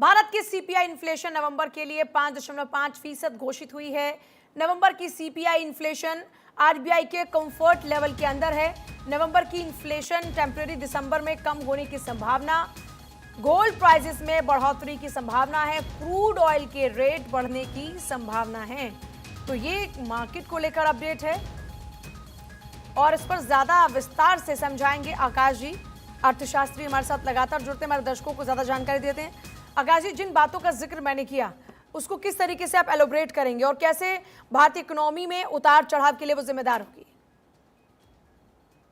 भारत की CPI inflation नवंबर के लिए 5.5% घोषित हुई है। नवंबर की सीपीआई इन्फ्लेशन आरबीआई के कंफर्ट लेवल के अंदर है। नवंबर की इन्फ्लेशन टेम्परेरी दिसंबर में कम होने की संभावना। गोल्ड प्राइसेस में बढ़ोतरी की संभावना है। क्रूड ऑयल के रेट बढ़ने की संभावना है। तो ये मार्केट को लेकर अपडेट है और इस पर ज्यादा विस्तार से समझाएंगे आकाश जी, अर्थशास्त्री हमारे साथ लगातार जुड़ते हैं, हमारे दर्शकों को ज्यादा जानकारी देते हैं। आकाश जी, जिन बातों का जिक्र मैंने किया उसको किस तरीके से आप एलोबरेट करेंगे और कैसे भारतीय इकोनॉमी में उतार चढ़ाव के लिए वो जिम्मेदार होगी?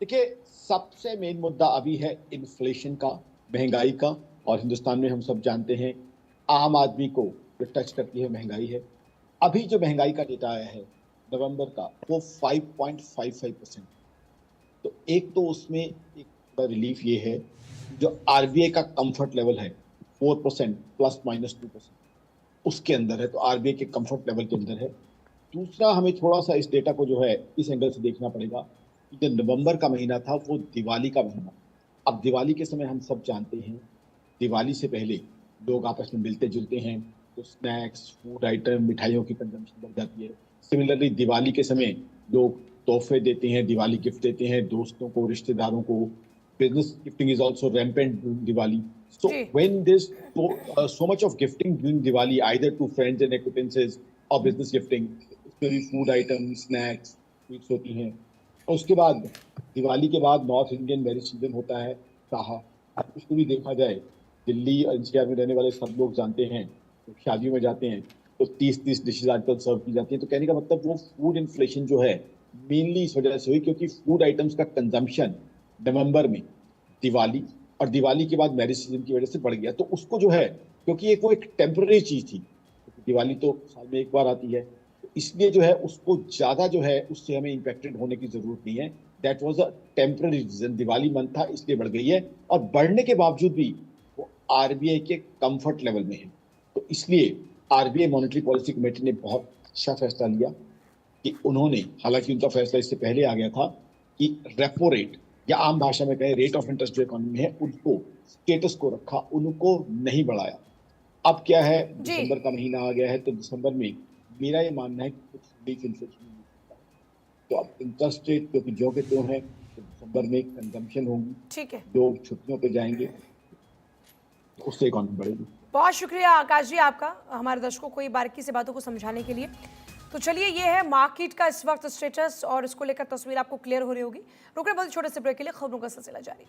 देखिए, सबसे मेन मुद्दा अभी है इन्फ्लेशन का, महंगाई का। और हिंदुस्तान में हम सब जानते हैं आम आदमी को जो टच करती है महंगाई है। अभी जो महंगाई का डेटा आया है नवंबर का, वो 5.55%। तो एक तो उसमें एक बड़ा रिलीफ ये है, जो आरबीआई का कंफर्ट लेवल है 4% ±2%, उसके अंदर है। तो आरबीआई के कंफर्ट लेवल के अंदर है। दूसरा, हमें थोड़ा सा इस डेटा को जो है इस एंगल से देखना पड़ेगा कि जो नवंबर का महीना था वो दिवाली का महीना। अब दिवाली के समय हम सब जानते हैं, दिवाली से पहले लोग आपस में मिलते जुलते हैं, तो स्नैक्स, फूड आइटम, मिठाइयों की कंजम्पशन बढ़ जाती है। सिमिलरली दिवाली के समय लोग तोहफे देते हैं, दिवाली गिफ्ट देते हैं दोस्तों को, रिश्तेदारों को। Business gifting is also rampant during Diwali. So जी when there's so much of gifting during Diwali, either to friends and acquaintances or business gifting, उसमें भी फूड आइटम, स्नैक्स, स्वीट्स होती हैं। और उसके बाद दिवाली के बाद नॉर्थ इंडियन मैरिज सीजन होता है, साहा। उसको भी देखा जाए, दिल्ली और एनसीआर में रहने वाले सब लोग जानते हैं, तो शादियों में जाते हैं तो 30-30 डिशेज आजकल सर्व की जाती हैं। तो कहने का मतलब वो फूड इन्फ्लेशन जो है मेनली इस वजह से हुई क्योंकि फूड आइटम्स का कंजम्पशन नवंबर में दिवाली और दिवाली के बाद मैरिज सीजन की वजह से बढ़ गया। तो उसको जो है, क्योंकि वो एक टेम्पररी चीज थी, दिवाली तो साल में एक बार आती है, तो इसलिए जो है उसको ज्यादा जो है उससे हमें इंपेक्टेड होने की जरूरत नहीं है। That was a temporary reason, Diwali month था इसलिए बढ़ गई है। और बढ़ने के बावजूद भी वो आरबीआई के कंफर्ट लेवल में है। तो इसलिए आरबीआई मॉनेटरी पॉलिसी कमेटी ने बहुत अच्छा फैसला लिया कि उन्होंने, हालांकि उनका फैसला इससे पहले आ गया था, कि रेपो रेट या आम भाषा में कहें रेट ऑफ इंटरेस्ट जो इकोनॉमी है उनको स्टेटस को रखा, उनको नहीं बढ़ाया। अब क्या है, जी दिसंबर का महीना आ गया है, तो दिसंबर में मेरा ये मानना है कि कुछ रिलीफ इन्फ्लेशन मिल सकता है। तो अब इंटरेस्ट रेट क्योंकि जो के त्यों है, तो दिसंबर में कंजम्पशन होगी, ठीक है, लोग छुट्टियों पे जाएंगे, तो उससे इकोनॉमी बढ़ेगी। बहुत शुक्रिया आकाश जी आपका हमारे दर्शकों को ये बारीकी से बातों को समझाने के लिए। तो चलिए, ये है मार्केट का इस वक्त स्टेटस और इसको लेकर तस्वीर आपको क्लियर हो रही होगी। रुक रहे बहुत छोटे से ब्रेक के लिए, खबरों का सिलसिला जारी।